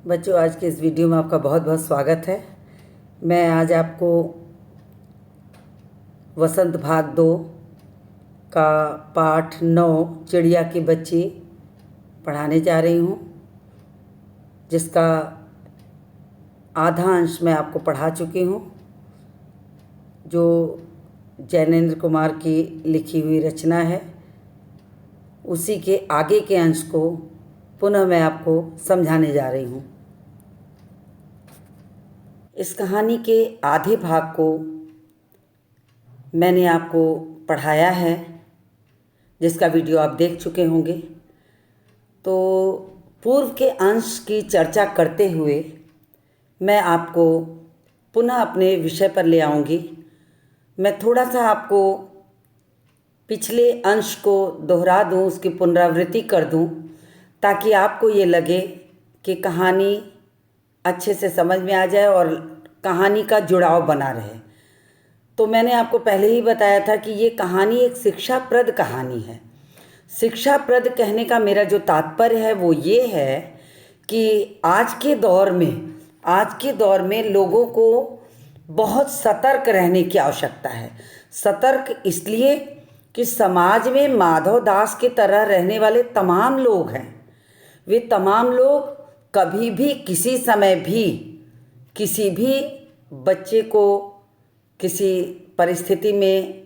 बच्चों, आज के इस वीडियो में आपका बहुत बहुत स्वागत है। मैं आज आपको वसंत भाग 2 का पाठ 9 चिड़िया की बच्ची पढ़ाने जा रही हूँ, जिसका आधा अंश मैं आपको पढ़ा चुकी हूँ, जो जैनेन्द्र कुमार की लिखी हुई रचना है। उसी के आगे के अंश को पुनः मैं आपको समझाने जा रही हूँ। इस कहानी के आधे भाग को मैंने आपको पढ़ाया है, जिसका वीडियो आप देख चुके होंगे। तो पूर्व के अंश की चर्चा करते हुए मैं आपको पुनः अपने विषय पर ले आऊँगी। मैं थोड़ा सा आपको पिछले अंश को दोहरा दूँ, उसकी पुनरावृत्ति कर दूँ, ताकि आपको ये लगे कि कहानी अच्छे से समझ में आ जाए और कहानी का जुड़ाव बना रहे। तो मैंने आपको पहले ही बताया था कि ये कहानी एक शिक्षाप्रद कहानी है। शिक्षाप्रद कहने का मेरा जो तात्पर्य है वो ये है कि आज के दौर में लोगों को बहुत सतर्क रहने की आवश्यकता है। सतर्क इसलिए कि समाज में माधव दास की तरह रहने वाले तमाम लोग हैं। वे तमाम लोग कभी भी किसी समय भी किसी भी बच्चे को किसी परिस्थिति में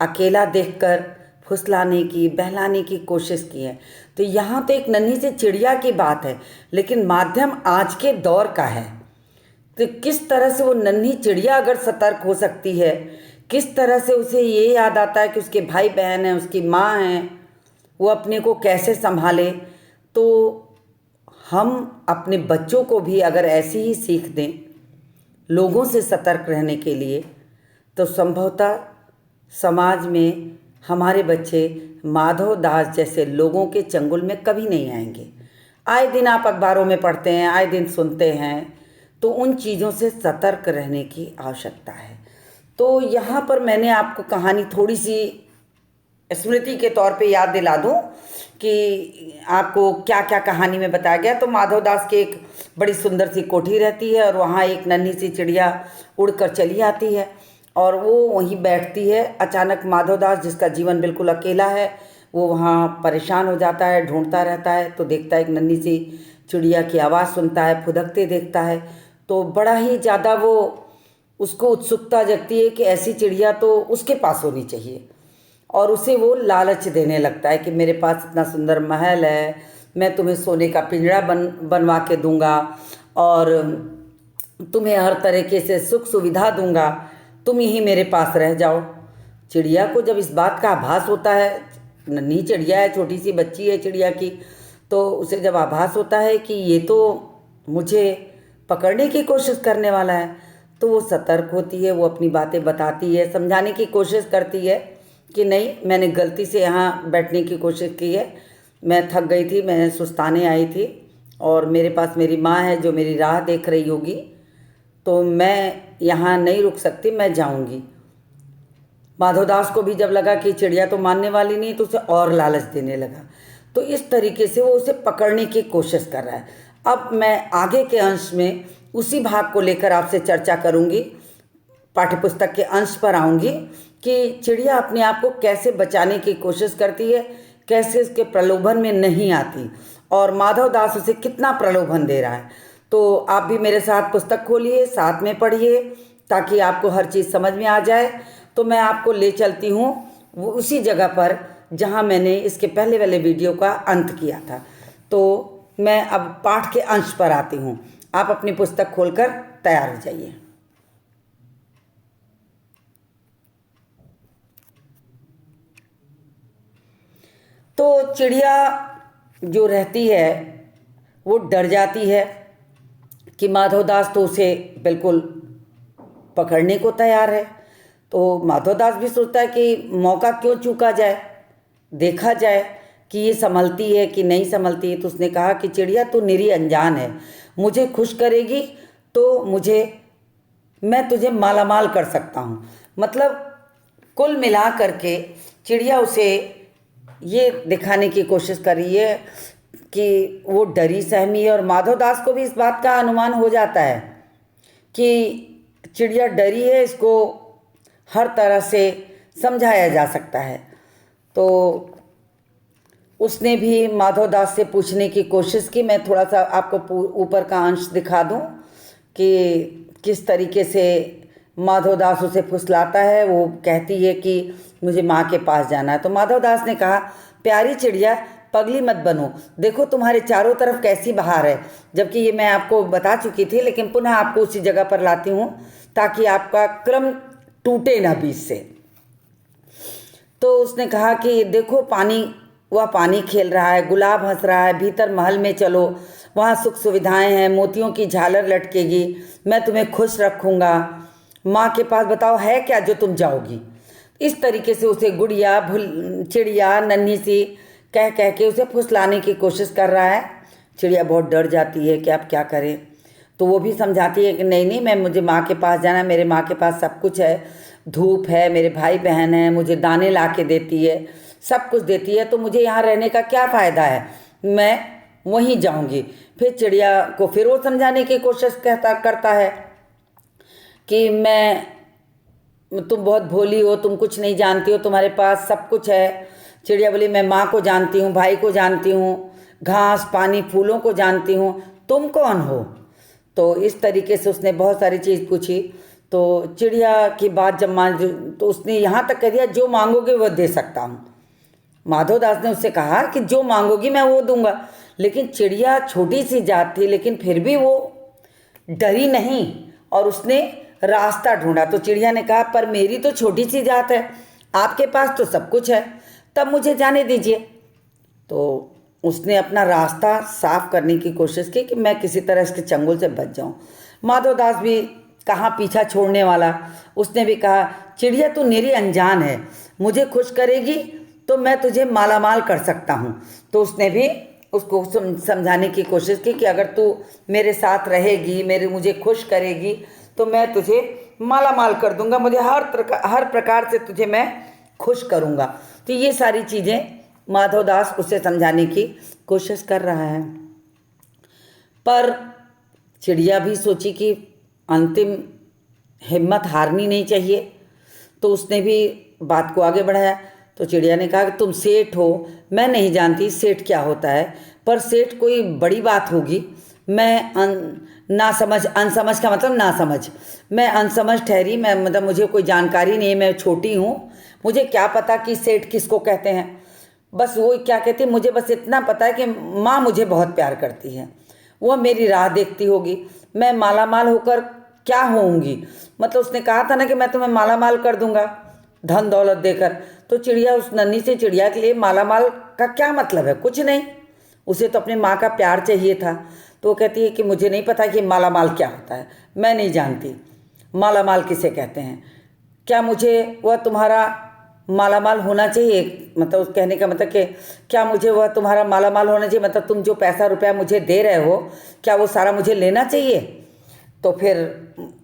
अकेला देखकर फुसलाने की, बहलाने की कोशिश की है। तो यहाँ तो एक नन्ही सी चिड़िया की बात है, लेकिन माध्यम आज के दौर का है। तो किस तरह से वो नन्ही चिड़िया अगर सतर्क हो सकती है, किस तरह से उसे ये याद आता है कि उसके भाई बहन हैं, उसकी माँ हैं, वो अपने को कैसे संभाले। तो हम अपने बच्चों को भी अगर ऐसी ही सीख दें लोगों से सतर्क रहने के लिए, तो संभवतः समाज में हमारे बच्चे माधव दास जैसे लोगों के चंगुल में कभी नहीं आएंगे। आए दिन आप अखबारों में पढ़ते हैं, आए दिन सुनते हैं, तो उन चीज़ों से सतर्क रहने की आवश्यकता है। तो यहाँ पर मैंने आपको कहानी थोड़ी सी स्मृति के तौर पे याद दिला दूं कि आपको क्या क्या कहानी में बताया गया। तो माधव दास की एक बड़ी सुंदर सी कोठी रहती है और वहाँ एक नन्ही सी चिड़िया उड़कर चली आती है और वो वहीं बैठती है। अचानक माधव दास, जिसका जीवन बिल्कुल अकेला है, वो वहाँ परेशान हो जाता है, ढूंढता रहता है। तो देखता है एक नन्ही सी चिड़िया की आवाज़ सुनता है, फुदकते देखता है। तो बड़ा ही ज़्यादा वो उसको उत्सुकता जगती है कि ऐसी चिड़िया तो उसके पास होनी चाहिए, और उसे वो लालच देने लगता है कि मेरे पास इतना सुंदर महल है, मैं तुम्हें सोने का पिंजरा बनवा के दूंगा और तुम्हें हर तरीके से सुख सुविधा दूंगा, तुम यहीं मेरे पास रह जाओ। चिड़िया को जब इस बात का आभास होता है, नन्ही चिड़िया है, छोटी सी बच्ची है चिड़िया की, तो उसे जब आभास होता है कि ये तो मुझे पकड़ने की कोशिश करने वाला है, तो वो सतर्क होती है। वो अपनी बातें बताती है, समझाने की कोशिश करती है कि नहीं, मैंने गलती से यहाँ बैठने की कोशिश की है, मैं थक गई थी, मैं सुस्ताने आई थी और मेरे पास मेरी माँ है जो मेरी राह देख रही होगी, तो मैं यहाँ नहीं रुक सकती, मैं जाऊँगी। माधवदास को भी जब लगा कि चिड़िया तो मानने वाली नहीं, तो उसे और लालच देने लगा। तो इस तरीके से वो उसे पकड़ने की कोशिश कर रहा है। अब मैं आगे के अंश में उसी भाग को लेकर आपसे चर्चा करूँगी, पाठ्यपुस्तक के अंश पर आऊँगी कि चिड़िया अपने आप को कैसे बचाने की कोशिश करती है, कैसे उसके प्रलोभन में नहीं आती और माधव दास उसे कितना प्रलोभन दे रहा है। तो आप भी मेरे साथ पुस्तक खोलिए, साथ में पढ़िए, ताकि आपको हर चीज़ समझ में आ जाए। तो मैं आपको ले चलती हूँ वो उसी जगह पर जहाँ मैंने इसके पहले वाले वीडियो का अंत किया था। तो मैं अब पाठ के अंश पर आती हूँ। आप अपनी पुस्तक खोलकर तैयार हो जाइए। तो चिड़िया जो रहती है वो डर जाती है कि माधवदास तो उसे बिल्कुल पकड़ने को तैयार है। तो माधवदास भी सोचता है कि मौका क्यों चूका जाए, देखा जाए कि ये संभलती है कि नहीं संभलती है। तो उसने कहा कि चिड़िया तू निरी अनजान है, मुझे खुश करेगी तो मैं तुझे मालामाल कर सकता हूँ। मतलब कुल मिला करके चिड़िया उसे ये दिखाने की कोशिश कर रही है कि वो डरी सहमी है, और माधवदास को भी इस बात का अनुमान हो जाता है कि चिड़िया डरी है, इसको हर तरह से समझाया जा सकता है। तो उसने भी माधवदास से पूछने की कोशिश की। मैं थोड़ा सा आपको ऊपर का अंश दिखा दूं कि किस तरीके से माधवदास उसे फुसलाता है। वो कहती है कि मुझे माँ के पास जाना है। तो माधवदास ने कहा, प्यारी चिड़िया, पगली मत बनो, देखो तुम्हारे चारों तरफ कैसी बहार है। जबकि ये मैं आपको बता चुकी थी, लेकिन पुनः आपको उसी जगह पर लाती हूँ ताकि आपका क्रम टूटे ना बीच से। तो उसने कहा कि देखो पानी, वह पानी खेल रहा है, गुलाब हंस रहा है, भीतर महल में चलो, वहाँ सुख सुविधाएं हैं, मोतियों की झालर लटकेगी, मैं तुम्हें खुश रखूँगा। माँ के पास बताओ है क्या जो तुम जाओगी। इस तरीके से उसे गुड़िया चिड़िया नन्ही सी कह कह के उसे फुसलाने की कोशिश कर रहा है। चिड़िया बहुत डर जाती है कि अब क्या करे। तो वो भी समझाती है कि नहीं नहीं, मुझे माँ के पास जाना है, मेरे माँ के पास सब कुछ है, धूप है, मेरे भाई बहन हैं, मुझे दाने ला के देती है, सब कुछ देती है, तो मुझे यहाँ रहने का क्या फ़ायदा है, मैं वहीं जाऊँगी। फिर चिड़िया को फिर वो समझाने की कोशिश करता है कि तुम बहुत भोली हो, तुम कुछ नहीं जानती हो, तुम्हारे पास सब कुछ है। चिड़िया बोली, मैं माँ को जानती हूँ, भाई को जानती हूँ, घास पानी फूलों को जानती हूँ, तुम कौन हो। तो इस तरीके से उसने बहुत सारी चीज़ पूछी। तो चिड़िया की बात जब मान, तो उसने यहाँ तक कह दिया, जो मांगोगे वह दे सकता हूँ। माधवदास ने उससे कहा कि जो मांगोगी मैं वो दूंगा। लेकिन चिड़िया छोटी सी जात थी, लेकिन फिर भी वो डरी नहीं और उसने रास्ता ढूंढा। तो चिड़िया ने कहा, पर मेरी तो छोटी सी जात है, आपके पास तो सब कुछ है, तब मुझे जाने दीजिए। तो उसने अपना रास्ता साफ करने की कोशिश की कि मैं किसी तरह इसके चंगुल से बच जाऊं। माधवदास भी कहाँ पीछा छोड़ने वाला, उसने भी कहा, चिड़िया तू मेरी अनजान है, मुझे खुश करेगी तो मैं तुझे मालामाल कर सकता हूँ। तो उसने भी उसको समझाने की कोशिश की कि अगर तू मेरे साथ रहेगी, मुझे खुश करेगी, तो मैं तुझे मालामाल कर दूंगा, मुझे हर प्रकार से तुझे मैं खुश करूंगा। तो ये सारी चीज़ें माधवदास उसे समझाने की कोशिश कर रहा है। पर चिड़िया भी सोची कि अंतिम हिम्मत हारनी नहीं चाहिए, तो उसने भी बात को आगे बढ़ाया। तो चिड़िया ने कहा कि तुम सेठ हो, मैं नहीं जानती सेठ क्या होता है, पर सेठ कोई बड़ी बात होगी, मैं अनसमझ का मतलब ना समझ, मैं अनसमझ ठहरी, मैं मतलब मुझे कोई जानकारी नहीं है, मैं छोटी हूँ, मुझे क्या पता कि सेठ किसको कहते हैं। बस वो क्या कहती है, मुझे बस इतना पता है कि माँ मुझे बहुत प्यार करती है, वह मेरी राह देखती होगी, मैं मालामाल होकर क्या होऊंगी। मतलब उसने कहा था ना कि मैं तुम्हें मालामाल कर दूंगा धन दौलत देकर। तो चिड़िया, उस नन्ही सी चिड़िया के लिए मालामाल का क्या मतलब है, कुछ नहीं, उसे तो अपनी माँ का प्यार चाहिए था। तो वो कहती है कि मुझे नहीं पता कि मालामाल क्या होता है, मैं नहीं जानती मालामाल किसे कहते हैं, क्या मुझे वह तुम्हारा मालामाल होना चाहिए, मतलब उस कहने का मतलब कि क्या मुझे वह तुम्हारा मालामाल होना चाहिए, मतलब तुम जो पैसा रुपया मुझे दे रहे हो क्या वो सारा मुझे लेना चाहिए। तो फिर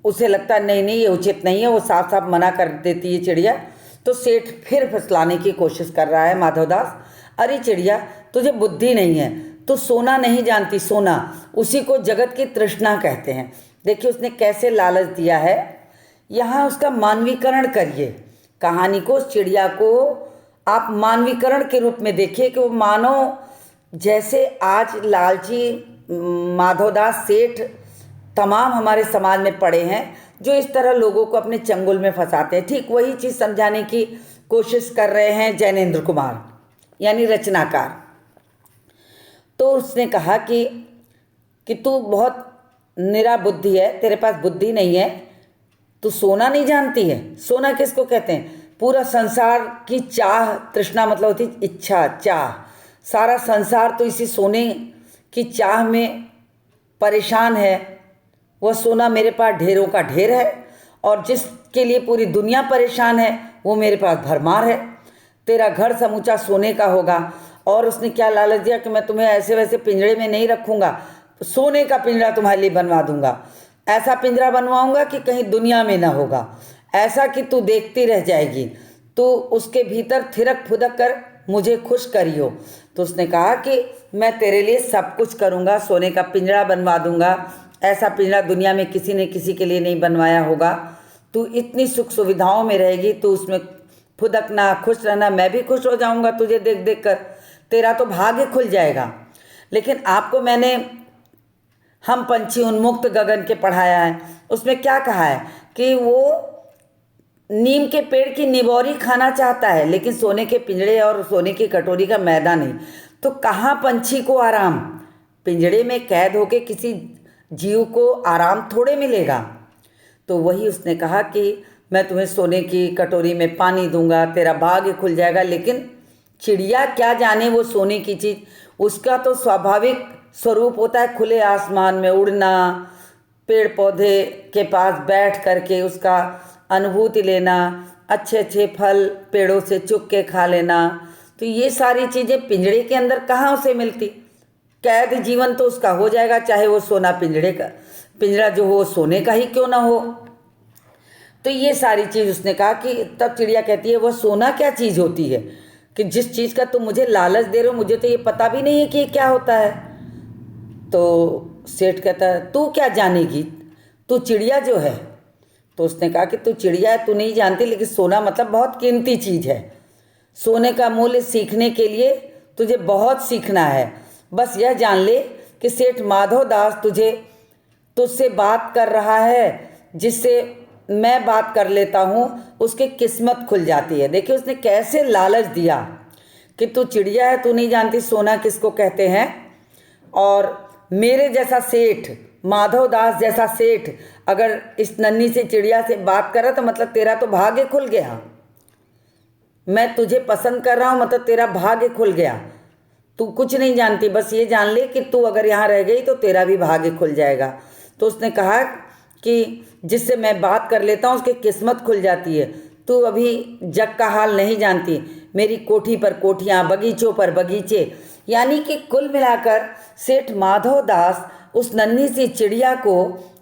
उसे लगता नहीं नहीं ये उचित नहीं है, वो साफ साफ मना कर देती है चिड़िया। तो सेठ फिर फुसलाने की कोशिश कर रहा है माधवदास, अरे चिड़िया तुझे बुद्धि नहीं है, तू सोना नहीं जानती, सोना उसी को जगत की तृष्णा कहते हैं। देखिए उसने कैसे लालच दिया है। यहाँ उसका मानवीकरण करिए, कहानी को, उस चिड़िया को आप मानवीकरण के रूप में देखिए कि वो मानो जैसे आज लालची माधवदास सेठ तमाम हमारे समाज में पड़े हैं जो इस तरह लोगों को अपने चंगुल में फंसाते हैं। ठीक वही चीज़ समझाने की कोशिश कर रहे हैं जैनेन्द्र कुमार यानी रचनाकार। तो उसने कहा कि तू बहुत निरा बुद्धि है, तेरे पास बुद्धि नहीं है, तू सोना नहीं जानती है। सोना किसको कहते हैं, पूरा संसार की चाह, तृष्णा मतलब होती इच्छा, चाह, सारा संसार तो इसी सोने की चाह में परेशान है। वह सोना मेरे पास ढेरों का ढेर है, और जिसके लिए पूरी दुनिया परेशान है वो मेरे पास भरमार है। तेरा घर समूचा सोने का होगा। और उसने क्या लालच दिया कि मैं तुम्हें ऐसे वैसे पिंजड़े में नहीं रखूँगा, सोने का पिंजरा तुम्हारे लिए बनवा दूंगा, ऐसा पिंजरा बनवाऊंगा कि कहीं दुनिया में ना होगा, ऐसा कि तू देखती रह जाएगी, तू उसके भीतर थिरक फुदक कर मुझे खुश करियो। तो उसने कहा कि मैं तेरे लिए सब कुछ करूँगा, सोने का पिंजरा बनवा दूँगा, ऐसा पिंजरा दुनिया में किसी ने किसी के लिए नहीं बनवाया होगा। तू इतनी सुख सुविधाओं में रहेगी, तू उसमें फुदकना, खुश रहना, मैं भी खुश हो जाऊँगा तुझे देख देख कर, तेरा तो भाग्य खुल जाएगा। लेकिन आपको मैंने हम पंछी उन्मुक्त गगन के पढ़ाया है, उसमें क्या कहा है कि वो नीम के पेड़ की निबोरी खाना चाहता है, लेकिन सोने के पिंजड़े और सोने की कटोरी का मैदा नहीं। तो कहाँ पंछी को आराम, पिंजड़े में कैद होके किसी जीव को आराम थोड़े मिलेगा। तो वही उसने कहा कि मैं तुम्हें सोने की कटोरी में पानी दूंगा, तेरा भाग्य खुल जाएगा। लेकिन चिड़िया क्या जाने वो सोने की चीज़, उसका तो स्वाभाविक स्वरूप होता है खुले आसमान में उड़ना, पेड़ पौधे के पास बैठ करके उसका अनुभूति लेना, अच्छे अच्छे फल पेड़ों से चुग के खा लेना। तो ये सारी चीज़ें पिंजड़े के अंदर कहाँ उसे मिलती। कैद जीवन तो उसका हो जाएगा, चाहे वो सोना पिंजड़े का, पिंजरा जो हो सोने का ही क्यों ना हो। तो ये सारी चीज़ उसने कहा कि तब चिड़िया कहती है, वह सोना क्या चीज़ होती है कि जिस चीज़ का तुम मुझे लालच दे रहे हो, मुझे तो ये पता भी नहीं है कि ये क्या होता है। तो सेठ कहता है, तू क्या जानेगी, तू चिड़िया जो है। तो उसने कहा कि तू चिड़िया है, तू नहीं जानती, लेकिन सोना मतलब बहुत कीमती चीज़ है। सोने का मूल्य सीखने के लिए तुझे बहुत सीखना है। बस यह जान ले कि सेठ माधव दास तुझसे बात कर रहा है, जिससे मैं बात कर लेता हूँ उसकी किस्मत खुल जाती है। देखिए उसने कैसे लालच दिया कि तू चिड़िया है, तू नहीं जानती सोना किसको कहते हैं, और मेरे जैसा सेठ, माधव दास जैसा सेठ अगर इस नन्ही सी चिड़िया से बात कर रहा तो मतलब तेरा तो भाग्य खुल गया। मैं तुझे पसंद कर रहा हूँ मतलब तेरा भाग्य खुल गया। तू कुछ नहीं जानती, बस ये जान ले कि तू अगर यहाँ रह गई तो तेरा भी भाग्य खुल जाएगा। तो उसने कहा कि जिससे मैं बात कर लेता हूँ उसकी किस्मत खुल जाती है। तू अभी जग का हाल नहीं जानती, मेरी कोठी पर कोठियाँ, बगीचों पर बगीचे, यानी कि कुल मिलाकर सेठ माधव दास उस नन्ही सी चिड़िया को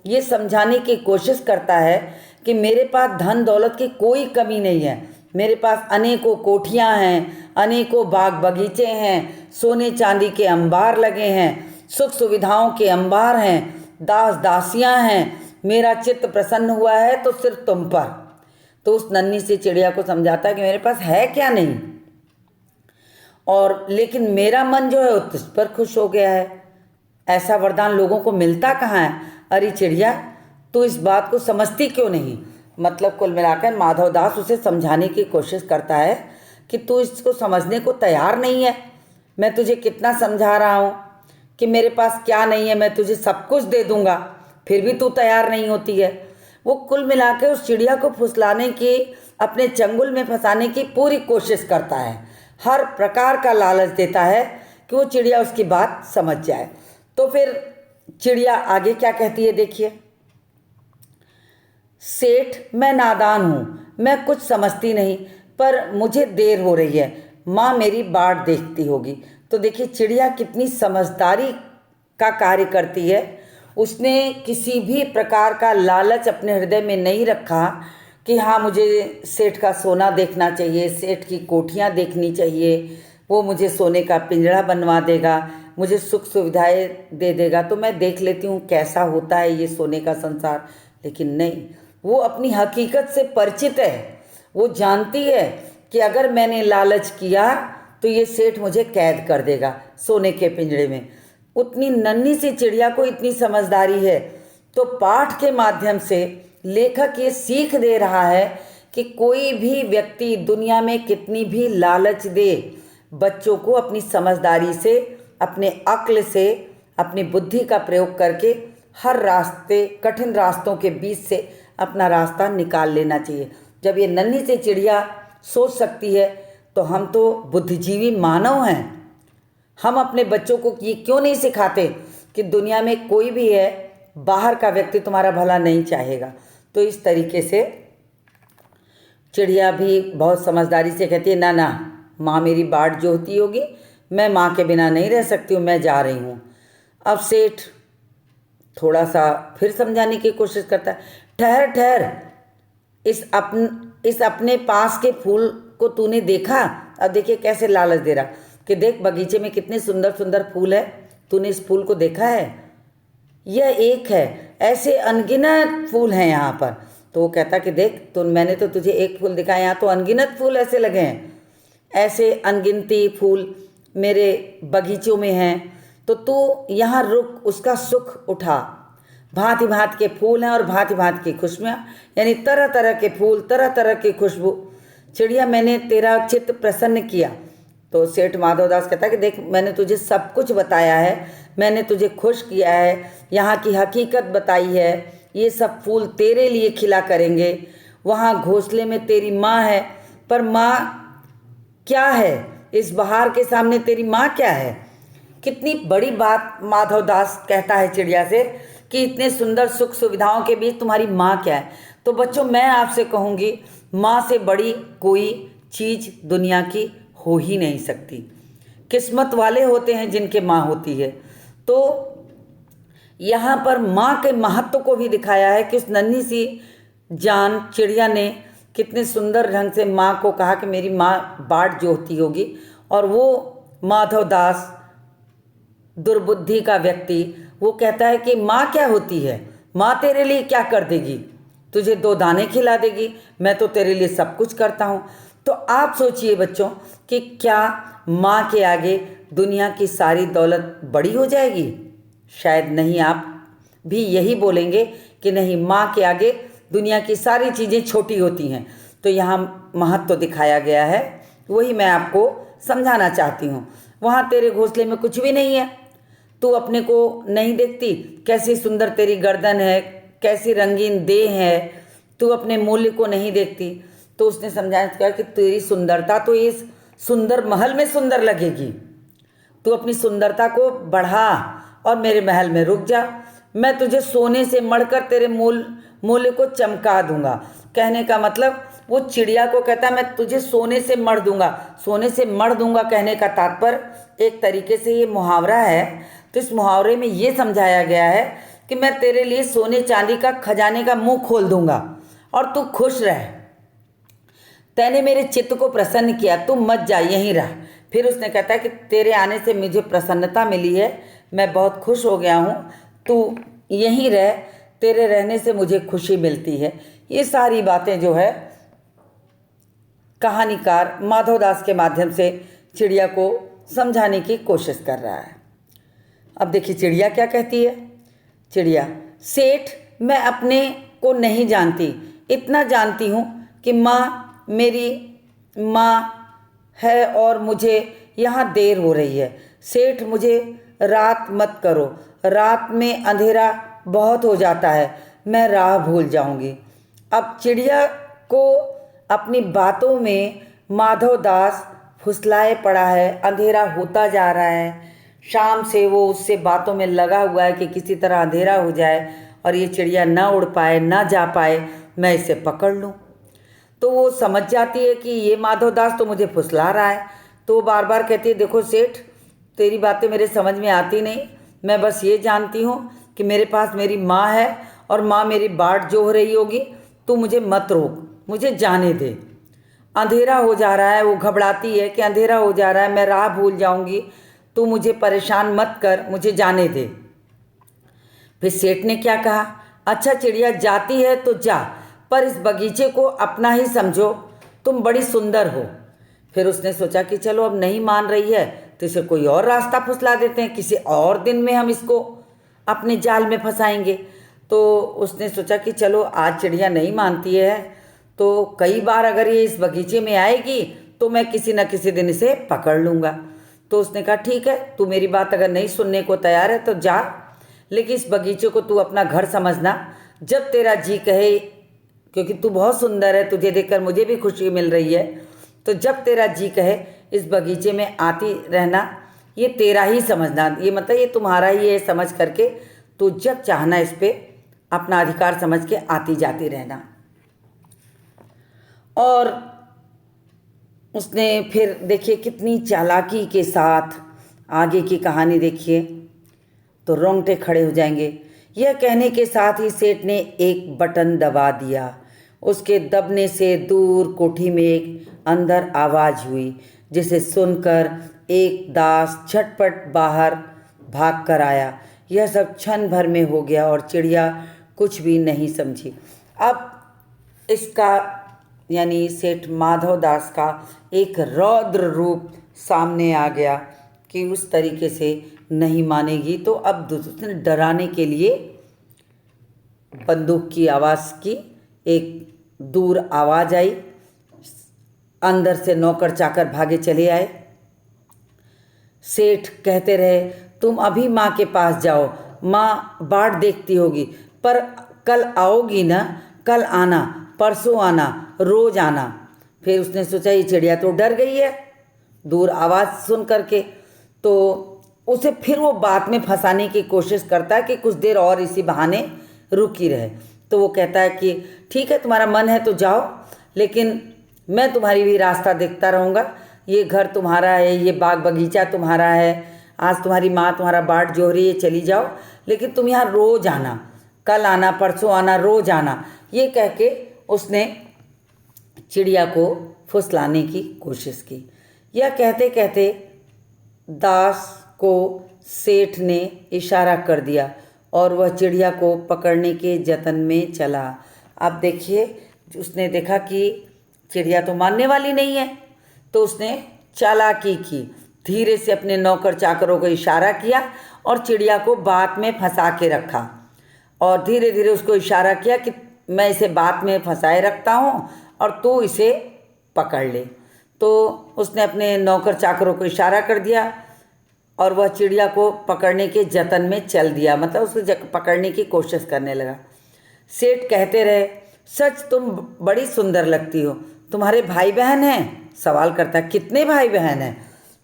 ये समझाने की कोशिश करता है कि मेरे पास धन दौलत की कोई कमी नहीं है, मेरे पास अनेकों कोठियाँ हैं, अनेकों बाग बगीचे हैं, सोने चांदी के अंबार लगे हैं, सुख सुविधाओं के अंबार हैं, दास दासियाँ हैं, मेरा चित्त प्रसन्न हुआ है तो सिर्फ तुम पर। तो उस नन्ही सी चिड़िया को समझाता है कि मेरे पास है क्या नहीं, और लेकिन मेरा मन जो है वो तुझ पर खुश हो गया है। ऐसा वरदान लोगों को मिलता कहाँ है। अरे चिड़िया, तू इस बात को समझती क्यों नहीं। मतलब कुल मिलाकर माधव दास उसे समझाने की कोशिश करता है कि तू इसको समझने को तैयार नहीं है। मैं तुझे कितना समझा रहा हूँ कि मेरे पास क्या नहीं है, मैं तुझे सब कुछ दे दूँगा, फिर भी तू तैयार नहीं होती है। वो कुल मिलाकर उस चिड़िया को फुसलाने की, अपने चंगुल में फंसाने की पूरी कोशिश करता है, हर प्रकार का लालच देता है कि वो चिड़िया उसकी बात समझ जाए। तो फिर चिड़िया आगे क्या कहती है देखिए, सेठ मैं नादान हूँ, मैं कुछ समझती नहीं, पर मुझे देर हो रही है, माँ मेरी बाट देखती होगी। तो देखिए चिड़िया कितनी समझदारी का कार्य करती है। उसने किसी भी प्रकार का लालच अपने हृदय में नहीं रखा कि हाँ मुझे सेठ का सोना देखना चाहिए, सेठ की कोठियाँ देखनी चाहिए, वो मुझे सोने का पिंजरा बनवा देगा, मुझे सुख सुविधाएं दे देगा तो मैं देख लेती हूँ कैसा होता है ये सोने का संसार। लेकिन नहीं, वो अपनी हकीकत से परिचित है। वो जानती है कि अगर मैंने लालच किया तो ये सेठ मुझे कैद कर देगा सोने के पिंजरे में। उतनी नन्ही सी चिड़िया को इतनी समझदारी है। तो पाठ के माध्यम से लेखक ये सीख दे रहा है कि कोई भी व्यक्ति दुनिया में कितनी भी लालच दे, बच्चों को अपनी समझदारी से, अपने अक्ल से, अपनी बुद्धि का प्रयोग करके हर रास्ते, कठिन रास्तों के बीच से अपना रास्ता निकाल लेना चाहिए। जब ये नन्ही सी चिड़िया सोच सकती है तो हम तो बुद्धिजीवी मानव हैं। हम अपने बच्चों को ये क्यों नहीं सिखाते कि दुनिया में कोई भी है, बाहर का व्यक्ति तुम्हारा भला नहीं चाहेगा। तो इस तरीके से चिड़िया भी बहुत समझदारी से कहती है, ना ना माँ मेरी बाट जो होती होगी, मैं माँ के बिना नहीं रह सकती हूँ, मैं जा रही हूँ। अब सेठ थोड़ा सा फिर समझाने की कोशिश करता है, ठहर ठहर, इस अपने पास के फूल को तूने देखा। अब देखिए कैसे लालच दे रहा, कि देख बगीचे में कितने सुंदर सुंदर फूल है, तूने इस फूल को देखा है? यह एक है, ऐसे अनगिनत फूल हैं यहाँ पर। तो वो कहता कि देख तो मैंने तो तुझे एक फूल दिखाया, यहाँ तो अनगिनत फूल ऐसे लगे हैं, ऐसे अनगिनती फूल मेरे बगीचों में हैं, तो तू यहाँ रुक, उसका सुख उठा। भांति भांति के फूल हैं और भांति भांति की खुशबुआँ, यानी तरह तरह के फूल, तरह तरह की खुशबू। चिड़िया मैंने तेरा चित्त प्रसन्न किया। तो सेठ माधवदास कहता है कि देख मैंने तुझे सब कुछ बताया है, मैंने तुझे खुश किया है, यहाँ की हकीकत बताई है, ये सब फूल तेरे लिए खिला करेंगे। वहाँ घोंसले में तेरी माँ है, पर माँ क्या है इस बहार के सामने, तेरी माँ क्या है? कितनी बड़ी बात माधवदास कहता है चिड़िया से कि इतने सुंदर सुख सुविधाओं के बीच तुम्हारी माँ क्या है। तो बच्चों मैं आपसे कहूँगी, माँ से बड़ी कोई चीज़ दुनिया की हो ही नहीं सकती। किस्मत वाले होते हैं जिनके माँ होती है। तो यहाँ पर माँ के महत्व को भी दिखाया है कि उस नन्ही सी जान चिड़िया ने कितने सुंदर ढंग से माँ को कहा कि मेरी माँ बाट जोहती होगी। और वो माधवदास दुर्बुद्धि का व्यक्ति वो कहता है कि माँ क्या होती है, माँ तेरे लिए क्या कर देगी, तुझे 2 दाने खिला देगी, मैं तो तेरे लिए सब कुछ करता हूँ। तो आप सोचिए बच्चों कि क्या माँ के आगे दुनिया की सारी दौलत बड़ी हो जाएगी? शायद नहीं। आप भी यही बोलेंगे कि नहीं, माँ के आगे दुनिया की सारी चीज़ें छोटी होती हैं। तो यहाँ महत्व तो दिखाया गया है, वही मैं आपको समझाना चाहती हूँ। वहाँ तेरे घोंसले में कुछ भी नहीं है, तू अपने को नहीं देखती, कैसी सुंदर तेरी गर्दन है, कैसी रंगीन देह है, तू अपने मूल्य को नहीं देखती। तो उसने समझाया कि तेरी सुंदरता तो इस सुंदर महल में सुंदर लगेगी, तू अपनी सुंदरता को बढ़ा और मेरे महल में रुक जा, मैं तुझे सोने से मढ़कर तेरे मूल्य को चमका दूंगा। कहने का मतलब वो चिड़िया को कहता है मैं तुझे सोने से मढ़ दूंगा। सोने से मढ़ दूंगा कहने का तात्पर्य एक तरीके से ये मुहावरा है। तो इस मुहावरे में ये समझाया गया है कि मैं तेरे लिए सोने चांदी का खजाने का मुंह खोल दूंगा और तू खुश रह, तैने मेरे चित्त को प्रसन्न किया, तू मत जा, यहीं रह। फिर उसने कहता है कि तेरे आने से मुझे प्रसन्नता मिली है, मैं बहुत खुश हो गया हूँ, तू यहीं रह, तेरे रहने से मुझे खुशी मिलती है। ये सारी बातें जो है कहानीकार माधवदास के माध्यम से चिड़िया को समझाने की कोशिश कर रहा है। अब देखिए चिड़िया क्या कहती है। चिड़िया, सेठ मैं अपने को नहीं जानती, इतना जानती हूँ कि माँ मेरी माँ है और मुझे यहाँ देर हो रही है। सेठ मुझे रात मत करो, रात में अंधेरा बहुत हो जाता है, मैं राह भूल जाऊँगी। अब चिड़िया को अपनी बातों में माधवदास फुसलाए पड़ा है, अंधेरा होता जा रहा है, शाम से वो उससे बातों में लगा हुआ है कि किसी तरह अंधेरा हो जाए और ये चिड़िया ना उड़ पाए, ना जा पाए, मैं इसे पकड़ लूँ। तो वो समझ जाती है कि ये माधवदास तो मुझे फुसला रहा है। तो वो बार बार कहती है देखो सेठ, तेरी बातें मेरे समझ में आती नहीं, मैं बस ये जानती हूँ कि मेरे पास मेरी माँ है और माँ मेरी बाट जोह रही होगी, तू मुझे मत रोक, मुझे जाने दे। अंधेरा हो जा रहा है, वो घबराती है कि अंधेरा हो जा रहा है, मैं राह भूल जाऊँगी, तू मुझे परेशान मत कर, मुझे जाने दे। फिर सेठ ने क्या कहा, अच्छा चिड़िया जाती है तो जा, पर इस बगीचे को अपना ही समझो, तुम बड़ी सुंदर हो। फिर उसने सोचा कि चलो अब नहीं मान रही है तो इसे कोई और रास्ता फुसला देते हैं, किसी और दिन में हम इसको अपने जाल में फंसाएंगे। तो उसने सोचा कि चलो आज चिड़िया नहीं मानती है तो कई बार अगर ये इस बगीचे में आएगी तो मैं किसी न किसी दिन इसे पकड़ लूँगा। तो उसने कहा ठीक है, तू मेरी बात अगर नहीं सुनने को तैयार है तो जा, लेकिन इस बगीचे को तू अपना घर समझना, जब तेरा जी कहे, क्योंकि तू बहुत सुंदर है, तुझे देखकर मुझे भी खुशी मिल रही है, तो जब तेरा जी कहे इस बगीचे में आती रहना, ये तेरा ही समझना, ये मतलब ये तुम्हारा ही है समझ करके तू जब चाहना इस पर अपना अधिकार समझ के आती जाती रहना। और उसने फिर देखिए कितनी चालाकी के साथ आगे की कहानी देखिए तो रोंगटे खड़े हो जाएंगे। यह कहने के साथ ही सेठ ने एक बटन दबा दिया। उसके दबने से दूर कोठी में एक अंदर आवाज़ हुई, जिसे सुनकर एक दास झटपट बाहर भाग कर आया। यह सब क्षण भर में हो गया और चिड़िया कुछ भी नहीं समझी। अब इसका यानी सेठ माधव दास का एक रौद्र रूप सामने आ गया कि उस तरीके से नहीं मानेगी। तो अब उसने डराने के लिए बंदूक की आवाज़ की, एक दूर आवाज़ आई, अंदर से नौकर चाकर भागे चले आए। सेठ कहते रहे, तुम अभी माँ के पास जाओ, माँ बाट देखती होगी, पर कल आओगी ना, कल आना, परसों आना, रोज आना। फिर उसने सोचा ये चिड़िया तो डर गई है दूर आवाज़ सुन करके, तो उसे फिर वो बात में फंसाने की कोशिश करता है कि कुछ देर और इसी बहाने रुकी रहे। तो वो कहता है कि ठीक है, तुम्हारा मन है तो जाओ, लेकिन मैं तुम्हारी भी रास्ता देखता रहूँगा। ये घर तुम्हारा है, ये बाग बगीचा तुम्हारा है, आज तुम्हारी माँ तुम्हारा बाट जोह रही है, चली जाओ, लेकिन तुम यहाँ रोज़ आना, कल आना, परसों आना, रोज़ आना। ये कह के उसने चिड़िया को फुसलाने की कोशिश की। यह कहते कहते दास को सेठ ने इशारा कर दिया और वह चिड़िया को पकड़ने के जतन में चला। अब देखिए, उसने देखा कि चिड़िया तो मानने वाली नहीं है, तो उसने चालाकी की, धीरे से अपने नौकर चाकरों को इशारा किया और चिड़िया को बात में फंसा के रखा और धीरे धीरे उसको इशारा किया कि मैं इसे बात में फंसाए रखता हूँ और तू इसे पकड़ ले। तो उसने अपने नौकर चाकरों को इशारा कर दिया और वह चिड़िया को पकड़ने के जतन में चल दिया, मतलब उसको पकड़ने की कोशिश करने लगा। सेठ कहते रहे, सच तुम बड़ी सुंदर लगती हो, तुम्हारे भाई बहन हैं? सवाल करता है, कितने भाई बहन हैं?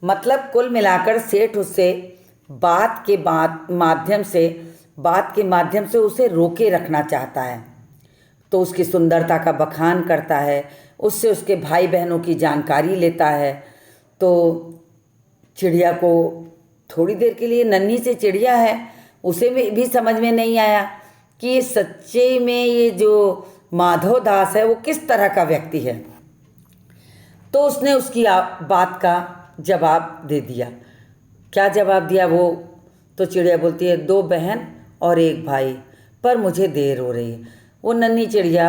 मतलब कुल मिलाकर सेठ उससे बात के माध्यम से उसे रोके रखना चाहता है। तो उसकी सुंदरता का बखान करता है, उससे उसके भाई बहनों की जानकारी लेता है। तो चिड़िया को थोड़ी देर के लिए, नन्ही सी चिड़िया है, उसे भी समझ में नहीं आया कि ये सच्चे में ये जो माधव दास है वो किस तरह का व्यक्ति है। तो उसने उसकी बात का जवाब दे दिया। क्या जवाब दिया वो? तो चिड़िया बोलती है, 2 बहन और 1 भाई, पर मुझे देर हो रही है। वो नन्ही चिड़िया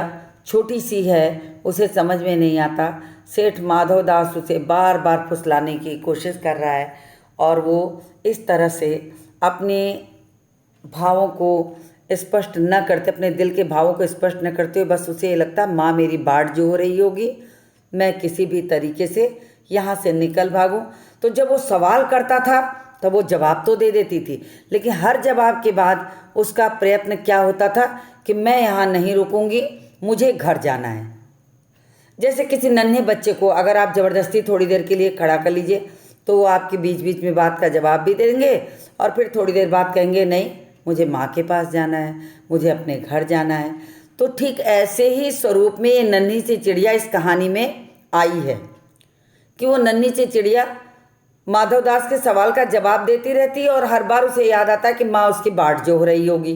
छोटी सी है, उसे समझ में नहीं आता। सेठ माधव दास उसे बार बार फुसलाने की कोशिश कर रहा है और वो इस तरह से अपने भावों को स्पष्ट न करते, अपने दिल के भावों को स्पष्ट न करते हुए बस उसे ये लगता माँ मेरी बाट जो हो रही होगी, मैं किसी भी तरीके से यहाँ से निकल भागूं। तो जब वो सवाल करता था तब वो जवाब तो दे देती थी, लेकिन हर जवाब के बाद उसका प्रयत्न क्या होता था कि मैं यहाँ नहीं रुकूंगी, मुझे घर जाना है। जैसे किसी नन्हे बच्चे को अगर आप ज़बरदस्ती थोड़ी देर के लिए खड़ा कर लीजिए तो वो आपके बीच बीच में बात का जवाब भी देंगे और फिर थोड़ी देर बाद कहेंगे नहीं मुझे माँ के पास जाना है, मुझे अपने घर जाना है। तो ठीक ऐसे ही स्वरूप में ये नन्ही सी चिड़िया इस कहानी में आई है कि वो नन्ही सी चिड़िया माधव दास के सवाल का जवाब देती रहती है और हर बार उसे याद आता है कि माँ उसकी बाट जोह रही होगी,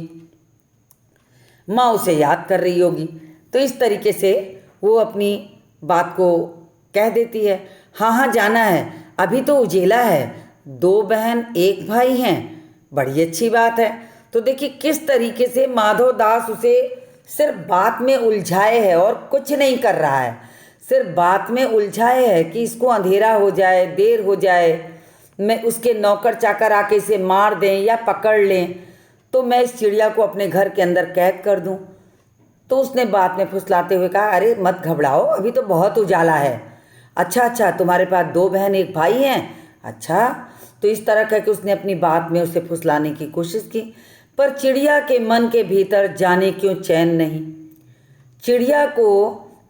माँ उसे याद कर रही होगी। तो इस तरीके से वो अपनी बात को कह देती है। हाँ हाँ जाना है, अभी तो उजेला है, 2 बहन 1 भाई हैं, बड़ी अच्छी बात है। तो देखिए किस तरीके से माधव दास उसे सिर्फ बात में उलझाए है और कुछ नहीं कर रहा है, सिर्फ बात में उलझाए है कि इसको अंधेरा हो जाए, देर हो जाए, मैं उसके नौकर चाकर आके इसे मार दें या पकड़ लें तो मैं इस चिड़िया को अपने घर के अंदर कैद कर दूं। तो उसने बात में फुसलाते हुए कहा, अरे मत घबराओ, अभी तो बहुत उजाला है। अच्छा तुम्हारे पास 2 बहन 1 भाई हैं, अच्छा। तो इस तरह करके उसने अपनी बात में उसे फुसलाने की कोशिश की, पर चिड़िया के मन के भीतर जाने क्यों चैन नहीं। चिड़िया को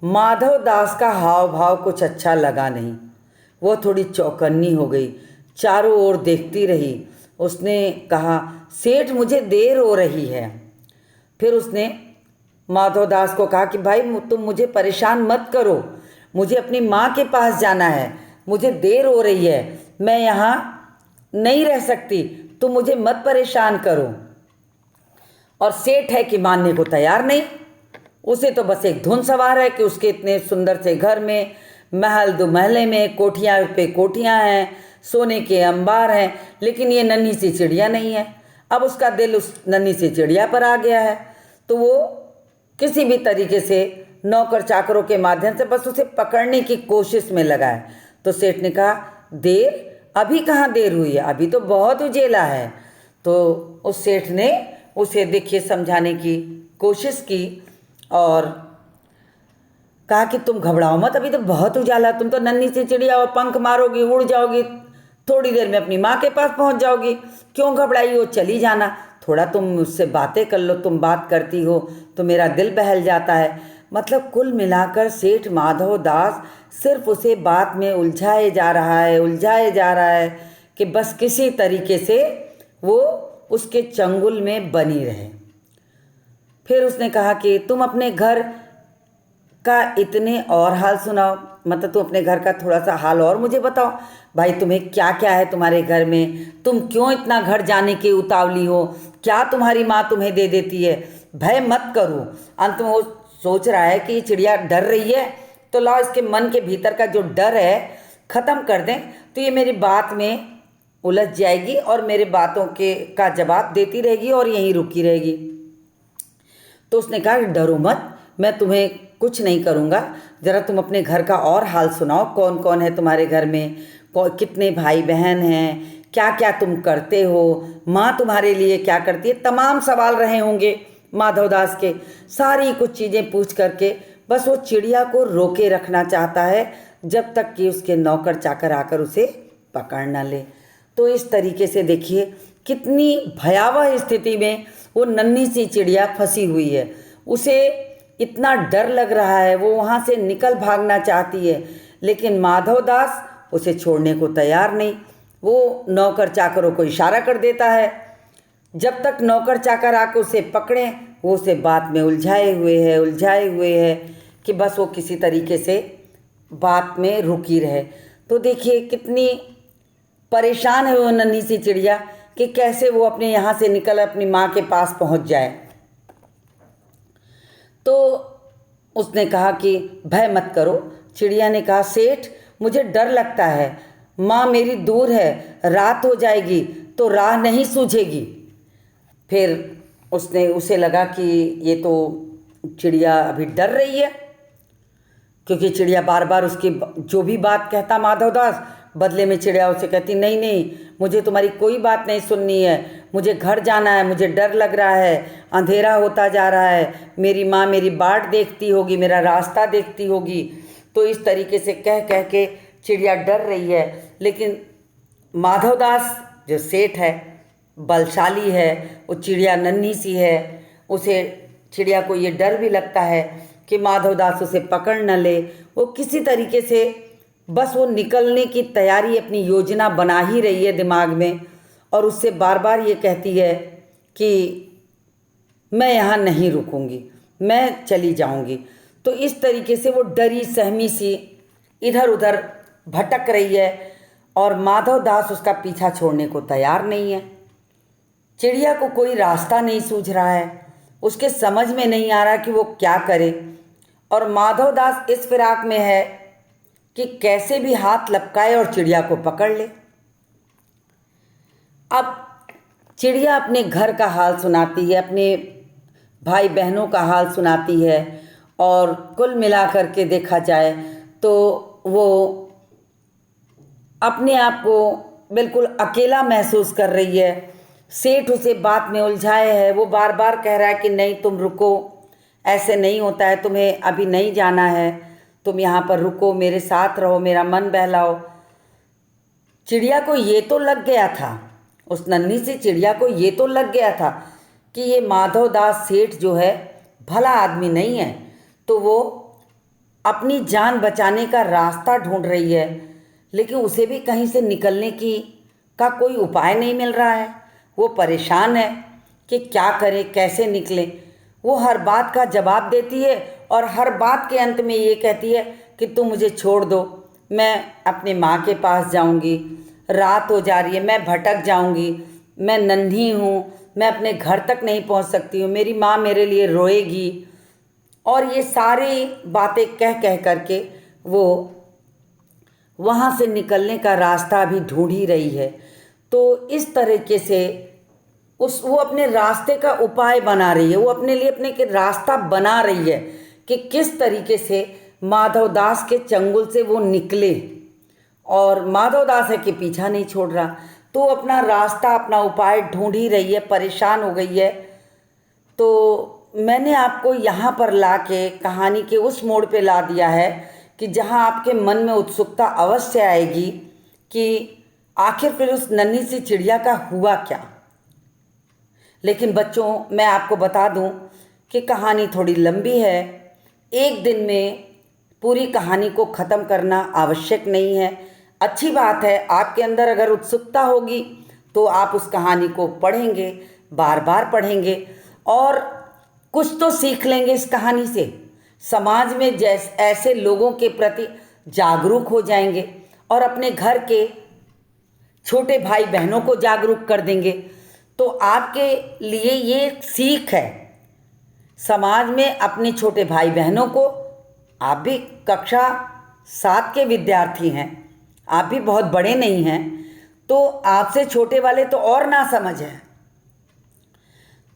माधव दास का हाव भाव कुछ अच्छा लगा नहीं। वह थोड़ी चौकन्नी हो गई, चारों ओर देखती रही। उसने कहा, सेठ मुझे देर हो रही है। फिर उसने माधव दास को कहा कि भाई तुम मुझे परेशान मत करो, मुझे अपनी माँ के पास जाना है, मुझे देर हो रही है, मैं यहाँ नहीं रह सकती, तुम मुझे मत परेशान करो। और सेठ है कि मानने को तैयार नहीं। उसे तो बस एक धुन सवार है कि उसके इतने सुंदर से घर में महल 2 महले में कोठियाँ पे कोठियाँ हैं, सोने के अंबार हैं, लेकिन ये नन्ही सी चिड़िया नहीं है। अब उसका दिल उस नन्ही सी चिड़िया पर आ गया है, तो वो किसी भी तरीके से नौकर चाकरों के माध्यम से बस उसे पकड़ने की कोशिश में लगा है। तो सेठ ने कहा, देर? अभी कहाँ देर हुई है, अभी तो बहुत उजेला है। तो उस सेठ ने उसे देखिए समझाने की कोशिश की और कहा कि तुम घबराओ मत, अभी तो बहुत उजाला, तुम तो नन्ही सी चिड़िया और पंख मारोगी, उड़ जाओगी, थोड़ी देर में अपनी माँ के पास पहुँच जाओगी, क्यों घबराई हो, चली जाना, थोड़ा तुम मुझसे बातें कर लो, तुम बात करती हो तो मेरा दिल बहल जाता है। मतलब कुल मिलाकर सेठ माधव दास सिर्फ उसे बात में उलझाए जा रहा है, उलझाए जा रहा है कि बस किसी तरीके से वो उसके चंगुल में बनी रहे। फिर उसने कहा कि तुम अपने घर का इतने और हाल सुनाओ, मतलब तुम अपने घर का थोड़ा सा हाल और मुझे बताओ भाई, तुम्हें क्या क्या है तुम्हारे घर में, तुम क्यों इतना घर जाने के उतावली हो, क्या तुम्हारी माँ तुम्हें दे देती है, भय मत करो। अंत में वो सोच रहा है कि चिड़िया डर रही है, तो लाओ इसके मन के भीतर का जो डर है ख़त्म कर दें, तो ये मेरी बात में उलझ जाएगी और मेरे बातों के का जवाब देती रहेगी और यहीं रुकी रहेगी। तो उसने कहा, डरो मत, मैं तुम्हें कुछ नहीं करूँगा, ज़रा तुम अपने घर का और हाल सुनाओ, कौन कौन है तुम्हारे घर में, कितने भाई बहन हैं, क्या क्या तुम करते हो, माँ तुम्हारे लिए क्या करती है, तमाम सवाल रहे होंगे माधवदास के। सारी कुछ चीज़ें पूछ करके बस वो चिड़िया को रोके रखना चाहता है जब तक कि उसके नौकर चाकर आकर उसे पकड़ न ले। तो इस तरीके से देखिए कितनी भयावह स्थिति में वो नन्ही सी चिड़िया फंसी हुई है। उसे इतना डर लग रहा है, वो वहाँ से निकल भागना चाहती है, लेकिन माधवदास उसे छोड़ने को तैयार नहीं। वो नौकर चाकरों को इशारा कर देता है, जब तक नौकर चाकर आकर उसे पकड़ें वो उसे बात में उलझाए हुए है कि बस वो किसी तरीके से बात में रुकी रहे। तो देखिए कितनी परेशान है वो नन्ही सी चिड़िया कि कैसे वो अपने यहाँ से निकल अपनी माँ के पास पहुँच जाए। तो उसने कहा कि भय मत करो। चिड़िया ने कहा, सेठ मुझे डर लगता है, माँ मेरी दूर है, रात हो जाएगी तो राह नहीं सूझेगी। फिर उसे लगा कि ये तो चिड़िया अभी डर रही है, क्योंकि चिड़िया बार बार उसकी जो भी बात कहता माधवदास, बदले में चिड़िया उसे कहती, नहीं नहीं मुझे तुम्हारी कोई बात नहीं सुननी है, मुझे घर जाना है, मुझे डर लग रहा है, अंधेरा होता जा रहा है, मेरी माँ मेरी बाट देखती होगी, मेरा रास्ता देखती होगी। तो इस तरीके से कह कह के चिड़िया डर रही है, लेकिन माधवदास जो सेठ है बलशाली है, वो चिड़िया नन्ही सी है, उसे चिड़िया को ये डर भी लगता है कि माधवदास उसे पकड़ न ले। वो किसी तरीके से बस वो निकलने की तैयारी अपनी योजना बना ही रही है दिमाग में, और उससे बार बार ये कहती है कि मैं यहाँ नहीं रुकूंगी, मैं चली जाऊंगी। तो इस तरीके से वो डरी सहमी सी इधर उधर भटक रही है और माधवदास उसका पीछा छोड़ने को तैयार नहीं है। चिड़िया को कोई रास्ता नहीं सूझ रहा है, उसके समझ में नहीं आ रहा कि वो क्या करे, और माधवदास इस फिराक में है कि कैसे भी हाथ लपकाए और चिड़िया को पकड़ ले। अब चिड़िया अपने घर का हाल सुनाती है, अपने भाई बहनों का हाल सुनाती है, और कुल मिलाकर के देखा जाए तो वो अपने आप को बिल्कुल अकेला महसूस कर रही है। सेठ उसे बात में उलझाए है, वो बार बार कह रहा है कि नहीं तुम रुको, ऐसे नहीं होता है, तुम्हें अभी नहीं जाना है, तुम यहाँ पर रुको, मेरे साथ रहो, मेरा मन बहलाओ। चिड़िया को ये तो लग गया था, उस नन्ही सी चिड़िया को ये तो लग गया था कि ये माधवदास सेठ जो है भला आदमी नहीं है, तो वो अपनी जान बचाने का रास्ता ढूंढ रही है, लेकिन उसे भी कहीं से निकलने का कोई उपाय नहीं मिल रहा है। वो परेशान है कि क्या करे, कैसे निकले। वो हर बात का जवाब देती है और हर बात के अंत में ये कहती है कि तुम मुझे छोड़ दो, मैं अपनी माँ के पास जाऊँगी, रात हो जा रही है, मैं भटक जाऊँगी, मैं नन्ही हूँ, मैं अपने घर तक नहीं पहुँच सकती हूँ, मेरी माँ मेरे लिए रोएगी। और ये सारी बातें कह कह करके वो वहाँ से निकलने का रास्ता अभी ढूंढ ही रही है। तो इस तरीके से वो अपने रास्ते का उपाय बना रही है, वो अपने लिए अपने के रास्ता बना रही है कि किस तरीके से माधवदास के चंगुल से वो निकले। और माधवदास है कि पीछा नहीं छोड़ रहा, तो अपना रास्ता अपना उपाय ढूंढ ही रही है, परेशान हो गई है। तो मैंने आपको यहाँ पर ला के कहानी के उस मोड़ पे ला दिया है कि जहाँ आपके मन में उत्सुकता अवश्य आएगी कि आखिर फिर उस नन्ही सी चिड़िया का हुआ क्या। लेकिन बच्चों, मैं आपको बता दूं कि कहानी थोड़ी लंबी है। एक दिन में पूरी कहानी को ख़त्म करना आवश्यक नहीं है। अच्छी बात है, आपके अंदर अगर उत्सुकता होगी तो आप उस कहानी को पढ़ेंगे, बार बार पढ़ेंगे और कुछ तो सीख लेंगे इस कहानी से। समाज में ऐसे लोगों के प्रति जागरूक हो जाएंगे और अपने घर के छोटे भाई बहनों को जागरूक कर देंगे। तो आपके लिए ये सीख है। समाज में अपने छोटे भाई बहनों को, आप भी कक्षा 7 के विद्यार्थी हैं, आप भी बहुत बड़े नहीं हैं, तो आपसे छोटे वाले तो और ना समझ है।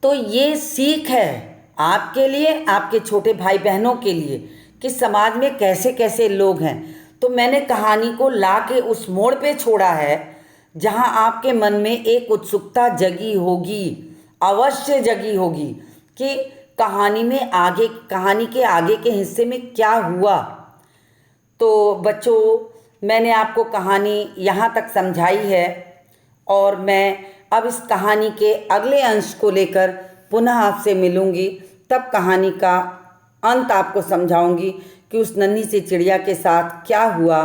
तो ये सीख है आपके लिए, आपके छोटे भाई बहनों के लिए कि समाज में कैसे कैसे लोग हैं। तो मैंने कहानी को ला के उस मोड़ पे छोड़ा है जहां आपके मन में एक उत्सुकता जगी होगी, अवश्य जगी होगी कि कहानी में आगे, कहानी के आगे के हिस्से में क्या हुआ। तो बच्चों, मैंने आपको कहानी यहाँ तक समझाई है और मैं अब इस कहानी के अगले अंश को लेकर पुनः आपसे मिलूँगी। तब कहानी का अंत आपको समझाऊंगी कि उस नन्ही सी चिड़िया के साथ क्या हुआ,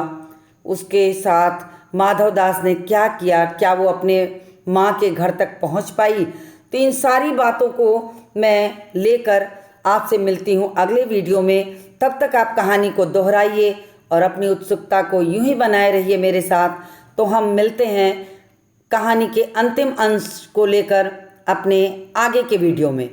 उसके साथ माधवदास ने क्या किया, क्या वो अपने माँ के घर तक पहुँच पाई। तो इन सारी बातों को मैं लेकर आपसे मिलती हूँ अगले वीडियो में। तब तक आप कहानी को दोहराइए और अपनी उत्सुकता को यूं ही बनाए रहिए मेरे साथ। तो हम मिलते हैं कहानी के अंतिम अंश को लेकर अपने आगे के वीडियो में।